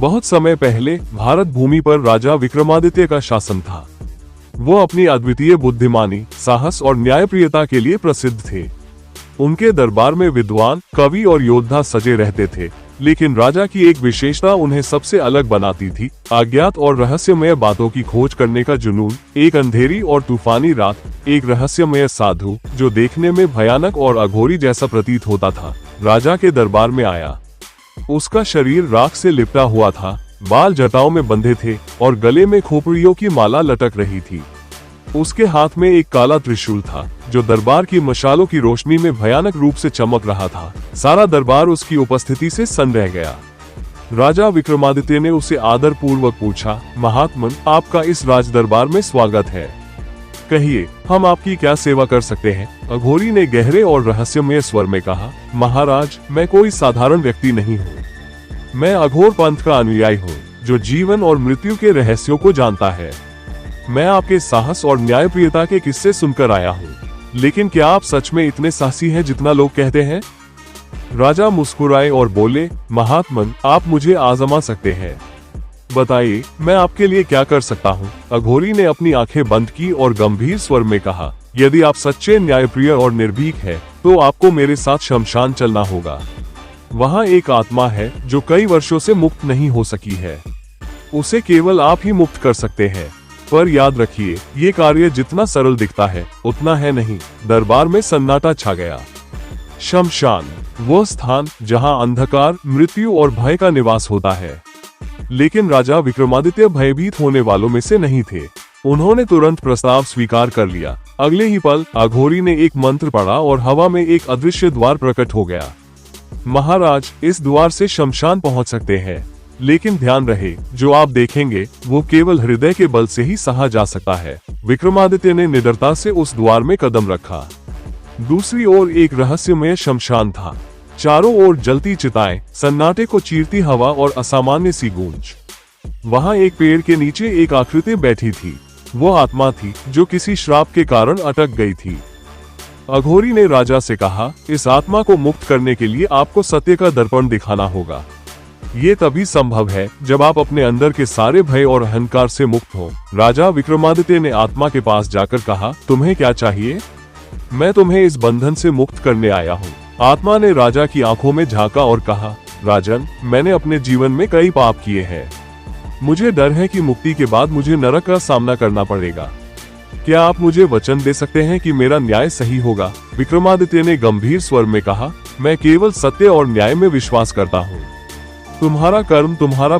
बहुत समय पहले भारत भूमि पर राजा विक्रमादित्य का शासन था। वो अपनी अद्वितीय बुद्धिमानी, साहस और न्यायप्रियता के लिए प्रसिद्ध थे। उनके दरबार में विद्वान, कवि और योद्धा सजे रहते थे, लेकिन राजा की एक विशेषता उन्हें सबसे अलग बनाती थी, अज्ञात और रहस्यमय बातों की खोज करने का जुनून। एक अंधेरी और तूफानी रात, एक रहस्यमय साधु जो देखने में भयानक और अघोरी जैसा प्रतीत होता था, राजा के दरबार में आया। उसका शरीर राख से लिपटा हुआ था, बाल जटाओं में बंधे थे और गले में खोपड़ियों की माला लटक रही थी। उसके हाथ में एक काला त्रिशूल था जो दरबार की मशालों की रोशनी में भयानक रूप से चमक रहा था। सारा दरबार उसकी उपस्थिति से सन्न रह गया। राजा विक्रमादित्य ने उसे आदर पूर्वक पूछा, महात्मन, आपका इस राज दरबार में स्वागत है। कहिए, हम आपकी क्या सेवा कर सकते हैं? अघोरी ने गहरे और रहस्यमय स्वर में कहा, महाराज, मैं कोई साधारण व्यक्ति नहीं हूँ। मैं अघोर पंथ का अनुयायी हूँ जो जीवन और मृत्यु के रहस्यों को जानता है। मैं आपके साहस और न्यायप्रियता के किस्से सुनकर आया हूँ, लेकिन क्या आप सच में इतने साहसी हैं जितना लोग कहते हैं? राजा मुस्कुराए और बोले, महात्मन, आप मुझे आजमा सकते हैं। बताइए, मैं आपके लिए क्या कर सकता हूँ? अघोरी ने अपनी आंखें बंद की और गंभीर स्वर में कहा, यदि आप सच्चे, न्यायप्रिय और निर्भीक हैं, तो आपको मेरे साथ शमशान चलना होगा। वहाँ एक आत्मा है जो कई वर्षों से मुक्त नहीं हो सकी है। उसे केवल आप ही मुक्त कर सकते हैं। पर याद रखिए, ये कार्य जितना सरल दिखता है उतना है नहीं। दरबार में सन्नाटा छा गया। शमशान, वो स्थान जहाँ अंधकार, मृत्यु और भय का निवास होता है। लेकिन राजा विक्रमादित्य भयभीत होने वालों में से नहीं थे। उन्होंने तुरंत प्रस्ताव स्वीकार कर लिया। अगले ही पल अघोरी ने एक मंत्र पढ़ा और हवा में एक अदृश्य द्वार प्रकट हो गया। महाराज, इस द्वार से शमशान पहुंच सकते हैं, लेकिन ध्यान रहे, जो आप देखेंगे वो केवल हृदय के बल से ही सहा जा सकता है। विक्रमादित्य ने निडरता से उस द्वार में कदम रखा। दूसरी ओर एक रहस्यमय शमशान था। चारों ओर जलती चिताएं, सन्नाटे को चीरती हवा और असामान्य सी गूंज। वहां एक पेड़ के नीचे एक आकृति बैठी थी। वो आत्मा थी जो किसी श्राप के कारण अटक गई थी। अघोरी ने राजा से कहा, इस आत्मा को मुक्त करने के लिए आपको सत्य का दर्पण दिखाना होगा। ये तभी संभव है जब आप अपने अंदर के सारे भय और अहंकार से मुक्त हो। राजा विक्रमादित्य ने आत्मा के पास जाकर कहा, तुम्हें क्या चाहिए? मैं तुम्हें इस बंधन से मुक्त करने आया हूँ। आत्मा ने राजा की आंखों में झांका और कहा, राजन, मैंने अपने जीवन में कई पाप किए हैं। मुझे डर है कि मुक्ति के बाद मुझे नरक का सामना करना पड़ेगा। क्या आप मुझे वचन दे सकते हैं कि मेरा न्याय सही होगा? विक्रमादित्य ने गंभीर स्वर में कहा, मैं केवल सत्य और न्याय में विश्वास करता हूँ। तुम्हारा कर्म तुम्हारा